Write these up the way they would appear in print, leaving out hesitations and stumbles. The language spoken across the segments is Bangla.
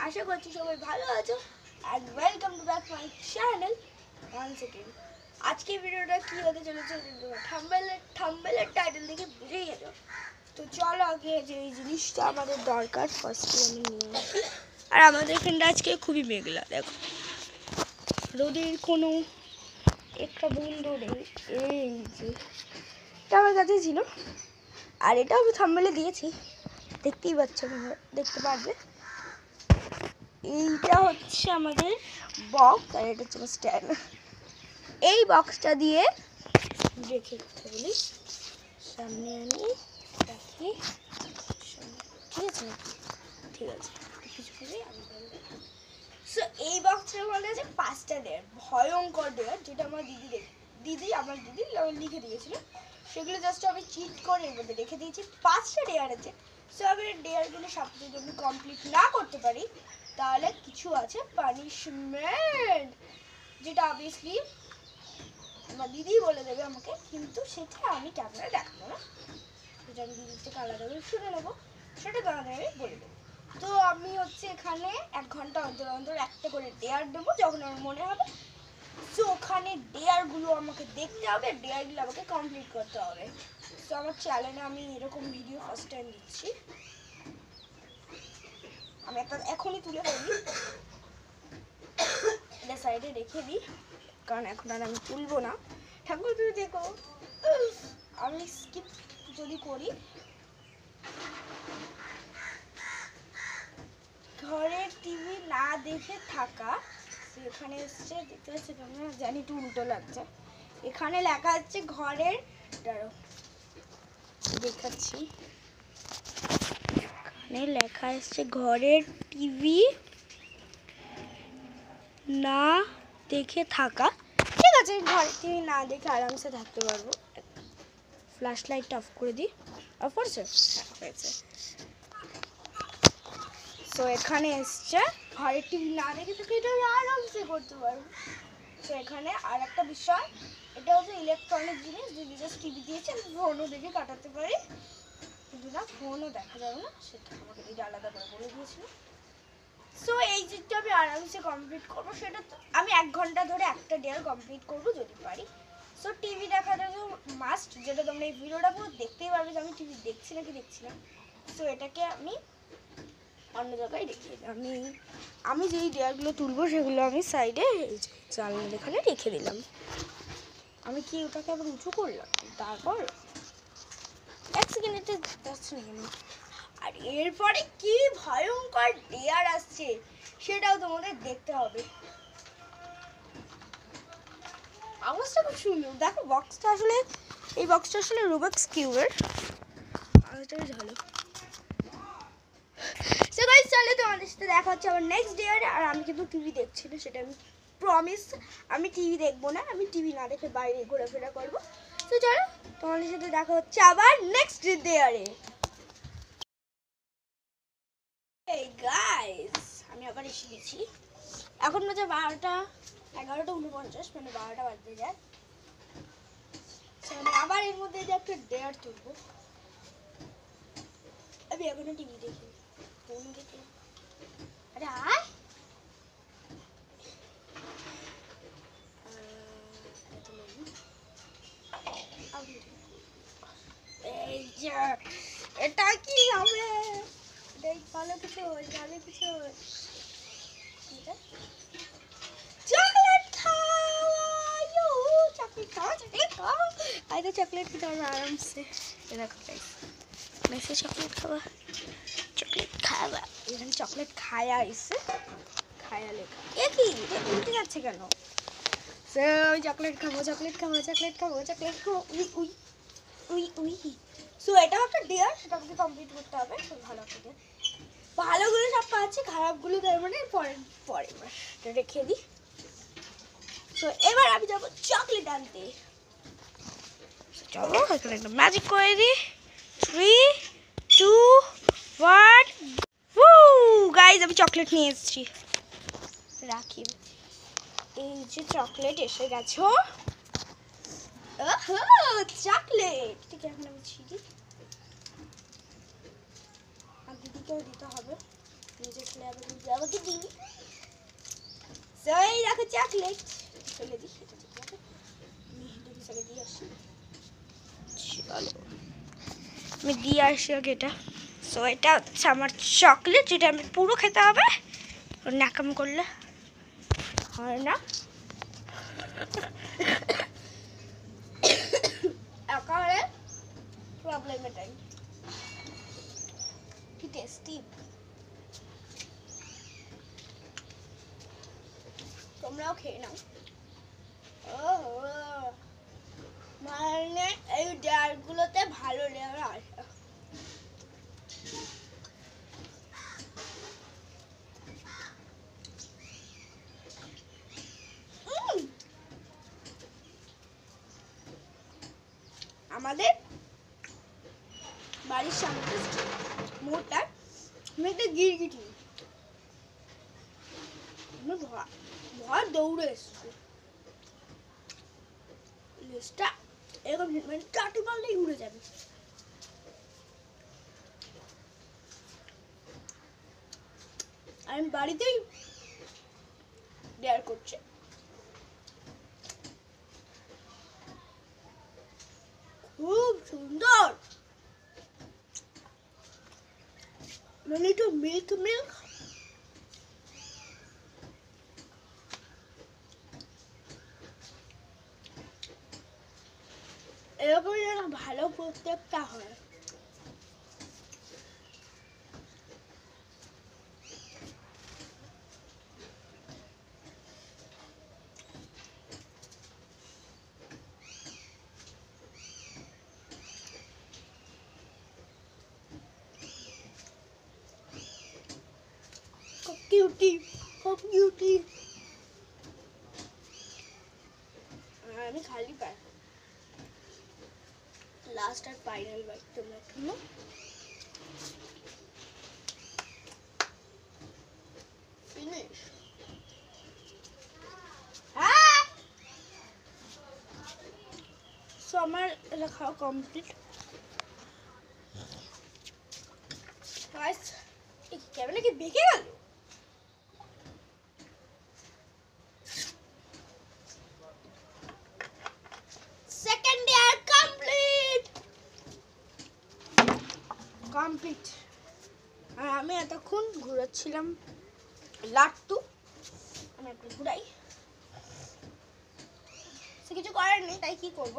আশা করছি সবাই ভালো আছো and welcome to back my channel once again. আজকে ভিডিওটা কি হতে চলেছে থাম্বনেলের টাইটেল দেখে বুঝেই গেছো। তো চলো আগে যে এই জিনিসটা আমাদের দরকার ফার্স্টে আমি নিয়ে আসি। আর আমাদের এখানটা আজকে খুবই মেঘলা, দেখো রোদের কোনো একটা বন্ধু নেই। এই যে এটা আমার কাছে ছিল আর এটা আমি থাম্বনেলে দিয়েছি, দেখতেই পাচ্ছ, দেখতে পারবে। এইটা হচ্ছে আমাদের বক্স আর এটা হচ্ছে স্ট্যান্ড। এই বক্সটা দিয়ে রেখে কথা বলি, সামনে আনি রাখি, ঠিক আছে ঠিক আছে কিছু করে আমি বলবো। সো এই বক্সটার মধ্যে আছে 5টা ডেয়ার, ভয়ঙ্কর ডেয়ার, যেটা আমার আমার দিদি লিখে দিয়েছিল। সেগুলো জাস্ট আমি চিট করে এর মধ্যে রেখে দিয়েছি। 5টা ডেয়ার আছে। সো আমি ডেয়ারগুলো সব যদি আমি কমপ্লিট না করতে পারি তাহলে কিছু আছে পানিশমেন্ট, যেটা অবভিয়াসলি আমার দিদি বলে দেবে আমাকে, কিন্তু সেটা আমি ক্যামেরায় দেখাবো না, সেটা আমি দিদির থেকে আলাদাভাবে শুনে নেবো, সেটা তোমাদের আমি বলে দেবো। তো আমি হচ্ছে এখানে 1 ঘন্টা অন্তর অন্তর একটা করে ডেয়ার দেবো যখন আমার মনে হবে। সো ওখানে ডেয়ারগুলো আমাকে দেখতে হবে, ডেয়ারগুলো আমাকে কমপ্লিট করতে হবে। সো আমার চ্যানেলে আমি এরকম ভিডিও ফার্স্ট টাইম দিচ্ছি। আমি একটা এখনই তুলে ফেলি, এটা সাইডে রেখে দিই, কারণ এখন আর আমি তুলবো না। ঠাকুর তুমি দেখো, আমি স্কিপ যদি করি, ঘরের টিভি না দেখে থাকা, এখানে এসছে, দেখতে পাচ্ছি তোমরা, জানি একটু উল্টো লাগছে, এখানে লেখা আছে ঘরের, দাঁড়াও দেখাচ্ছি, এখানে লেখা আছে ঘরের টিভি না দেখে থাকা। ঠিক আছে, ঘরের টিভি না দেখে আরামসে থাকতে পারবো। ফ্ল্যাশ লাইটটা অফ করে দিই, অফ করছে, হ্যাঁ হয়েছে। সো এখানে এসছে ঘরের টিভি না দেখে থাকলে এটা আরামসে করতে পারবো। তো এখানে আর একটা বিষয়, এটা হচ্ছে ইলেকট্রনিক জিনিস, যদি জাস্ট টিভি দিয়েছে আমি ফোনও দেখে কাটাতে পারি, কিন্তু না ফোনও দেখা যাবে না, সেটা আমাকে দিদি আলাদা করে বলে দিয়েছিল। সো এই জিনিসটা আমি আরামসে কমপ্লিট করবো, সেটা তো আমি 1 ঘন্টা ধরে একটা ডেয়ার কমপ্লিট করবো যদি পারি। সো টিভি দেখাটা তো মাস্ট, যেটা তোমরা এই ভিডিওটা পুরো দেখতেই পারবে যে আমি টিভি দেখছি নাকি দেখছি না। সো এটাকে আমি অন্য জায়গায় রেখে আমি যেই ডেয়ারগুলো তুলবো সেগুলো আমি সাইডে জানলার এখানে রেখে দিলাম। আমি কি ওটাকে আবার উঁচু করলাম, তারপর 1 সেকেন্ডে যাচ্ছে না। আর এরপরে কি ভয়ঙ্কর ডেয়ার আসছে সেটাও তোমাদের দেখতে হবে। আওয়াজটা খুব সুন্দর, দেখো বক্সটা আসলে, এই বক্সটা আসলে রুবিক্স কিউবের, আওয়াজটা বেশ ভালো। সো গাইস, চলো তোমাদের সাথে দেখা হচ্ছে আবার নেক্সট ডেয়ারে। আর আমি কিন্তু টিভি দেখছি না, সেটা আমি প্রমিস, আমি টিভি দেখবো না, আমি টিভি না দেখে বাইরে ঘোরাফেরা করবো। তো চলো তোমাদের সাথে দেখা হচ্ছে আবার নেক্সট ডেয়ারে। এই গাইস, আমি আবার এসে গেছি, এখন বাজে 11:49, মানে 12টা বাজতে যায়। আমি আবার এর মধ্যে যে একটা ডেয়ার তুলবো। আমি এখনো টিভি দেখি, ফোন দেখি, আরে আয় এই যে এটা কি হবে, ভালো কিছু ভালো কিছু, চকলেট খাওয়া, চকলেট খাওয়া, চকলেট খাওয়া, আইতে চকলেট খেতে হবে আরামসে। দেখো গাইস, চকলেট খাওয়া, চকলেট খাওয়া, এখানে চকলেট খায়া এসে খায়া লেখা, এ কি উল্টে যাচ্ছে কেন? আমি চকলেট খাবো, চকলেট খাবো, চকলেট খাবো, চকলেট খাবো, we we we we. So এটাও একটা ডেয়ার, সেটা আমাকে কমপ্লিট করতে হবে। ভালো করে, ভালোগুলো সব পাচ্ছি, খারাপগুলো তার মানে পরে পরে রেখে দিই। সো এবার আমি যাবো চকলেট আনতে, চলো এখানে একটা ম্যাজিক করে দিই। 3, 2, 1, গাইজ আমি চকলেট নিয়ে এসেছি, রাখি। এই যে চকলেট এসে গেছো, চকলেট, ঠিক আছে আমি ছিড়ি, আর দিদিকেও দিতে হবে। নিজে খেলে আবার নিজে আমাকে দিবি। তো এই দেখো চকলেট ফেলে দিই, এটা ঠিক আছে মেহেন্দি সাথে দিয়ে আসি। চলো আমি দিয়ে আসি ওকে এটা। সো এটা হচ্ছে আমার চকলেট, যেটা আমি পুরো খেতে হবে, নাকাম করলে হয় না। একেবারে প্রবলেম এটাই, কি টেস্টি। তোমরাও খেয়ে নাও। মানে এই ডালগুলোতে ভালো লেগে আসে। আমাদের বাড়ির সামনে মোড়টা একটা গিরগিটি ভর দৌড়ে এসছে, লেজটা এরকম মানে টাটি মারলেই উড়ে যাবে। আমি বাড়িতেই ডেয়ার করছি। খুব সুন্দর, মানে একটু মিল্ক মিল্ক। এরকম যেন ভালো প্রত্যেকটা হয়। কিউটি, খুব কিউটি। আমি খালি পাই, লাস্ট আর ফাইনাল বাইট। তোমরা শুনো, ফিনিশ। সো আমার এটা খাওয়া কমপ্লিট। ক্যামেরা কি বেঁকে গেল? Second year complete. আর আমি এতক্ষণ ঘুরাচ্ছিলাম লাট্টু, আমি একটু ঘুরাই, সে কিছু করার নেই, তাই কি করব।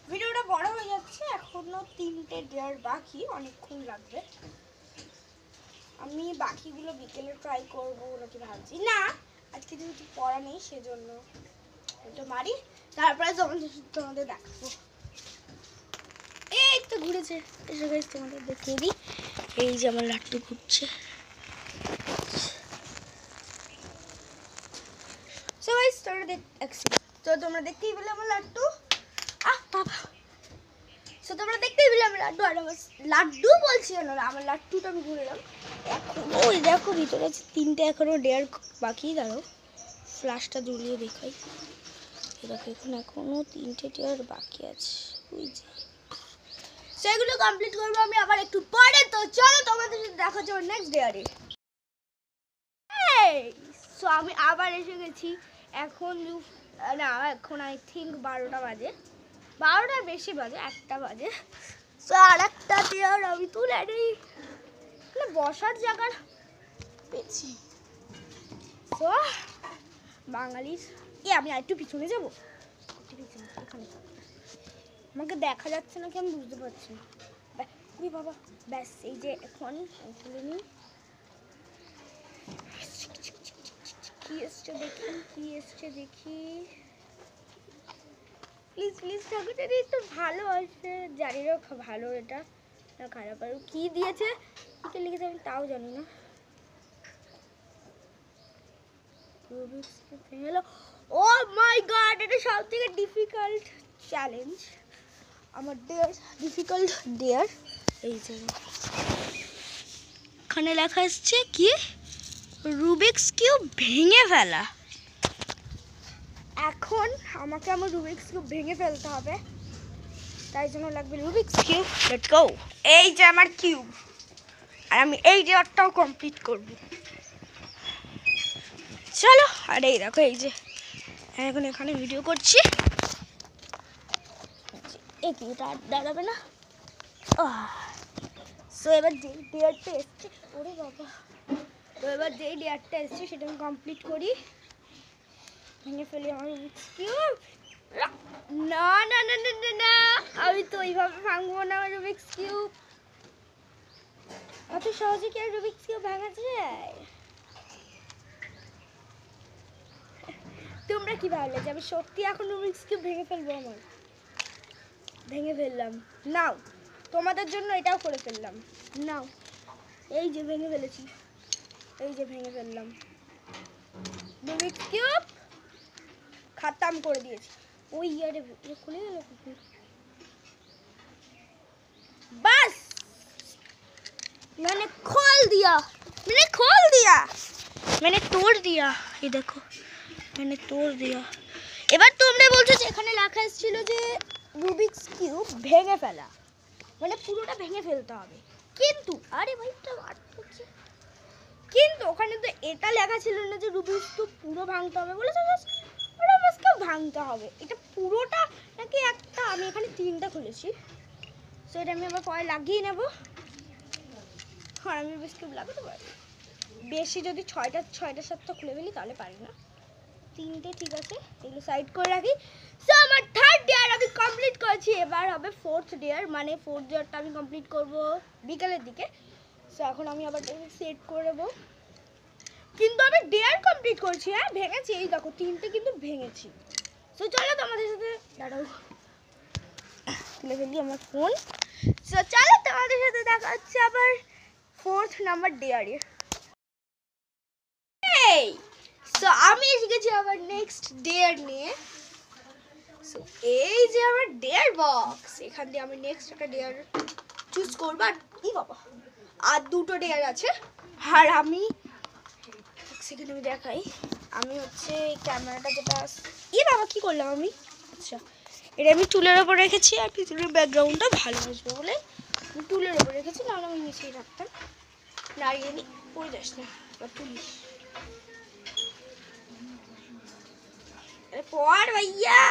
ভিডিওটা বড় হয়ে যাচ্ছে, এখনো 3টে ডেয়ার বাকি, অনেকক্ষণ লাগবে। আমি বাকিগুলো বিকেলে ট্রাই করবো নাকি ভাবছি। না, আজকে যেহেতু পড়া নেই সেজন্য এটা মারি, তারপরে তোমাদের দেখাবো। এই তো ঘুরেছে, এসে গাইস তোমাদের দেখিয়ে দিই। এই যে আমার লাট্টু ঘুরছে। সো গাইস তোমরা দেখতেই পেলে আমার লাট্টু। বাবা, সো তোমরা দেখতেই পেলে আমার লাড্ডু। আর আমার লাড্ডু বলছি না, আমার লাড্ডুটা আমি ঘুরলাম। এখনো ওই দেখো ভিতরে আছে 3টে এখনো ডেয়ার বাকি। দাঁড়াও ফ্ল্যাশটা জ্বলিয়ে দেখাই। দেখো এখনো 3টে ডেয়ার বাকি আছে, ওই যে সেগুলো কমপ্লিট করবো আমি আবার একটু পরে। তো চলো তোমাদের সাথে দেখা যাবে নেক্সট ডেয়ারে। সো আমি আবার এসে গেছি। এখন না, এখন আই থিঙ্ক 12টা বাজে, 12টার বেশি বাজে, 1টা বাজে। সো আর একটা ডেয়ার আমি তুলে নিই, বসার জায়গা পেয়েছি। সো বাঙালির আমি আর একটু পিছনে যাবো, এখানে আমাকে দেখা যাচ্ছে নাকি আমি বুঝতে পারছি না। বাবা ব্যাস, এই যে এখন তুলে নিই। কি এসছে দেখি, কি এসছে দেখি। প্লিজ প্লিজ ঠাকুরটা একটু ভালো আসে, জানি না ভালো এটা না খারাপ। আর কি দিয়েছে, কি লিখেছে আমি তাও জানি না। ও মাই গড, এটা সব থেকে ডিফিকাল্ট চ্যালেঞ্জ আমার, ডেয়ার ডিফিকাল্ট ডেয়ার। এই যে এখানে লেখা আসছে কি, রুবিক্স কিউব ভেঙে ফেলা। এখন আমাকে আমার রুবিক্স কিউব ভেঙে ফেলতে হবে, তাই জন্য লাগবে রুবিক্স কিউব। Let's go. এই যে আমার কিউব, আর আমি এই ডেয়ারটাও কমপ্লিট করব। চলো, আর এই দেখো এই যে এখন এখানে ভিডিও করছি। কি এটা দাঁড়াবে না। সো এবার যে ডেয়ারটা এসছে, ওরে বাবা, তো এবার যেই ডেয়ারটা এসছে সেটা আমি কমপ্লিট করি। ভেঙে ফেলি আমার রুবিক্স কিউব। না না না না না না, আমি তো এইভাবে ভাঙবো না আমার রুবিক্স কিউব। অত সহজে কি আর রুবিক্স কিউব ভাঙা যায়? তোমরা কি ভাবলে যে আমি সত্যি এখন রুবিক্স কিউব ভেঙে ফেলবো? আমার ভেঙে ফেললাম। নাও, তোমাদের জন্য এটাও করে ফেললাম। নাও, এই যে ভেঙে ফেলেছি, এই যে ভেঙে ফেললাম রুবিক্স কিউব, খতম করে দিয়েছি। ওই ইয়ারে খুলে গেল, বাস मैंने खोल दिया, मैंने खोल दिया, मैंने तोड़ दिया। ये देखो, मैंने तोड़ दिया। এবার তোমরা বলছো যে এখানে লেখা ছিল যে রুবিক্স কিউব ভেঙে ফেলা, মানে পুরোটা ভেঙে ফেলতে হবে। কিন্তু আরে ভাই, এটা আর হচ্ছে, কিন্তু ওখানে তো এটা লেখা ছিল না যে রুবিক্স কিউব পুরো ভাঙতে হবে, বলেছে ওটা আজকে ভাঙতে হবে। এটা পুরোটা নাকি একটা, আমি এখানে 3টা খুলেছি, সো এটা আমি আবার পরে লাগিয়ে নেব। আর আমি রুবিক্স কিউব লাগাতে পারি বেশি, যদি 6টা 7টা খুলে ফেলি তাহলে পারি না। 3টে ঠিক আছে, এগুলো সাইড করে রাখি। সো আমার 3rd ডেয়ার আমি কমপ্লিট করেছি। এবার হবে 4th ডেয়ার, মানে 4th ডেয়ারটা আমি কমপ্লিট করব বিকালের দিকে। সো এখন আমি আবার সেট করে দেবো। কিন্তু আমি ডেয়ার কমপ্লিট করছি, হ্যাঁ ভেঙেছি, এই দেখো 3টে কিন্তু ভেঙেছি। সো চলো তোমাদের সাথে দাঁড়াও, খুলে ফেলি আমার ফোন। সো চলো তোমাদের সাথে দেখা হচ্ছে আবার 4th নাম্বার ডেয়ারে। সো আমি এসে গেছি আবার নেক্সট ডেয়ার নিয়ে। সো এই যে আমার ডেয়ার বক্স, এখান দিয়ে আমি নেক্সট একটা ডেয়ার চুজ করবো। আর কি বাবা, আর 2টো ডেয়ার আছে। আর আমি সেখানে আমি দেখাই, আমি হচ্ছে ক্যামেরাটা যেটা, বাবা কি করলাম আমি, আচ্ছা এটা আমি টুলের ওপর রেখেছি। আর পিছনের ব্যাকগ্রাউন্ডটা ভালো আসবে বলে আমি টুলের ওপর রেখেছি, নাহলে আমি নিচেই রাখতাম। নাড়িয়ে নি, পড়ে যাস না বা তুলিস পর ভাইয়া।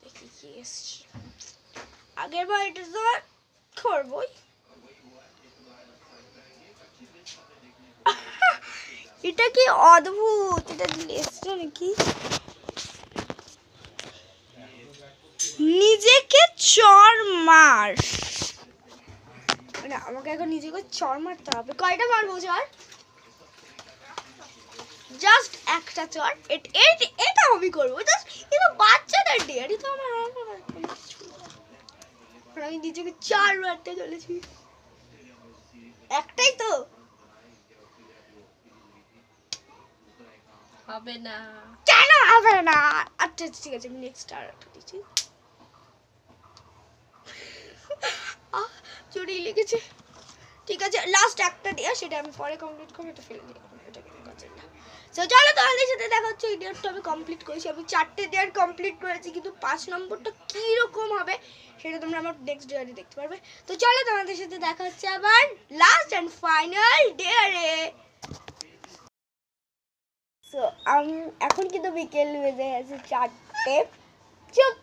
দেখি কি এসছে, আগের বার এটা তো করবই। এটা কি অদ্ভুত, এটা এসছে নাকি? নিজেকে চর মার, মানে আমাকে এখন নিজেকে চর মারতে হবে। কয়টা মারবো চর? জাস্ট একটা চর। এটা আমি করবো, জাস্ট এটা বাচ্চাদের ডেয়ার, তো আমার আমি নিজেকে 4 মারতে চলেছি। একটাই তো হবে না, কেন হবে না? আচ্ছা ঠিক আছে, আমি নেক্সট আর একটা দিচ্ছি। চুরি লেগেছে, ঠিক আছে লাস্ট একটা ডেয়ার, সেটা আমি পরে কমপ্লিট করবো, এটা ফেলে দিই, এটা কোনো কাজের না। সো চলো তোমাদের সাথে দেখা হচ্ছে। এই ডেয়ারটা আমি কমপ্লিট করেছি, আমি 4টে ডেয়ার কমপ্লিট করেছি, কিন্তু 5 নম্বরটা কীরকম হবে সেটা তোমরা আমার নেক্সট ডেয়ারে দেখতে পারবে। তো চলো তোমাদের সাথে দেখা হচ্ছে আবার লাস্ট অ্যান্ড ফাইনাল ডেয়ারে। সো এখন কিন্তু বিকেল বেজে গেছে 4টে, চুপ।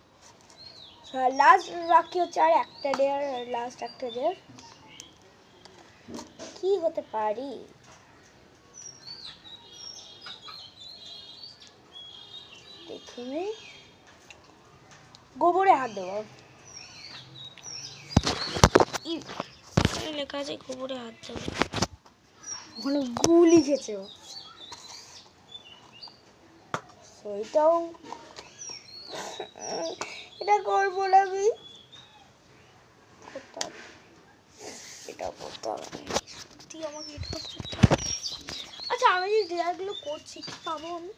লাস্ট বাকি হচ্ছে আর একটা ডেয়ার, লাস্ট একটা ডেয়ার কি হতে পারি? দেখি, গোবরে হাত দেবো। লেখা আছে গোবরে হাত দেবো, ওখানে গু লিখেছে। এটাও এটা করবো না আমি, এটাও করতে হবে। সত্যি আমাকে এটা করতে হবে। আচ্ছা আমি যে ডেয়ারগুলো করছি কি পাবো আমি?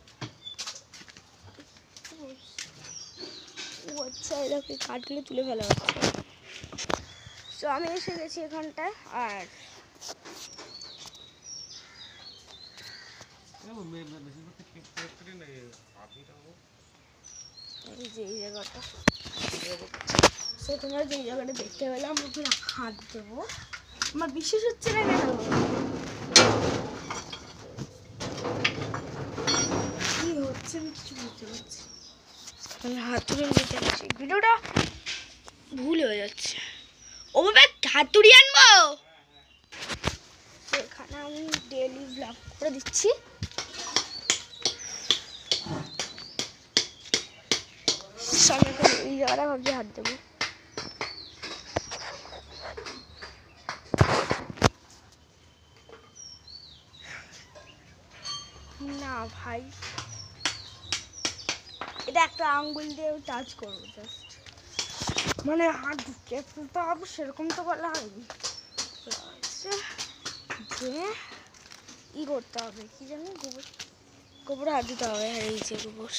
ও আচ্ছা, এরকম কাঠগুলো তুলে ফেলা হচ্ছে। সো আমি এসে গেছি এখানটায়। আর এই যে এই জায়গাটা সো তোমরা যে জায়গাটা দেখতে পেলাম ওখানে হাত দেবো। আমার বিশ্বাস হচ্ছে না কেন, কি হচ্ছে আমি কিছু বুঝতে পারছি। আমি হাতুড়ি নিতে যাচ্ছি, ভিডিওটা ভুল হয়ে যাচ্ছে। ও বাবা হাতুড়ি আনবো। এখানে আমি ডেইলি ব্লগ করে দিচ্ছি। আমি এখন এই জায়গাটা ভাবছি হাত দেবো। না ভাই, এটা একটা আঙ্গুল দিয়ে টাচ করবো জাস্ট, মানে হাত ঢুকে তুলতে হবে সেরকম তো বলা হয়নি। যে ই করতে হবে কি জানি, গোবর হাত দিতে হবে। হ্যাঁ এই যে গোবর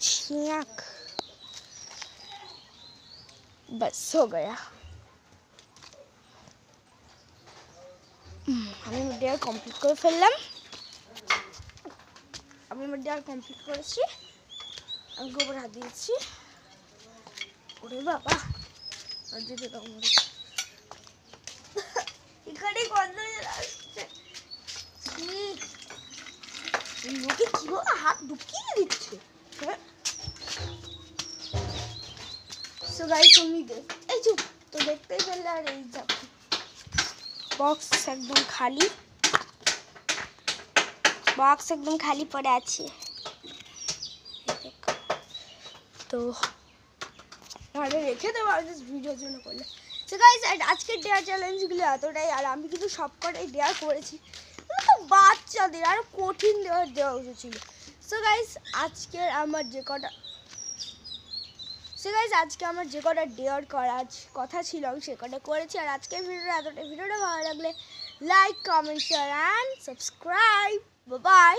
छियाक, बस हो गया। আমি ডেয়ার কমপ্লিট করে ফেললাম। আমি আমার ডেয়ার কমপ্লিট করেছি। আমি গোবর হাত দিয়েছি। ওরে বাবা আর যেতে দাও আমাদের, এখানে গন্ধ আসছে। লোকে কিভাবে হাত ঢুকিয়ে দিচ্ছে। সো গাইস তুমি এই চুপ তো দেখতেই পেলে। আর এই যাও বক্স একদম খালি, বক্স একদম খালি পড়ে আছে। তো ঘরে রেখে দেবো আর ভিডিওর জন্য করলে। সো গাইস আজকের ডেয়ার চ্যালেঞ্জগুলো এতটাই। আর আমি কিন্তু সবকটাই ডেয়ার করেছি, তো বাচ্চাদের আরও কঠিন দেওয়া উচিত ছিল। সো গাইস আজকের আমার যে কটা ডেয়ার করার কথা ছিল আমি সে কটা করেছি। আর আজকের ভিডিওটা এতটাই। ভিডিওটা ভালো লাগলে like, comment, share and subscribe. Bye bye.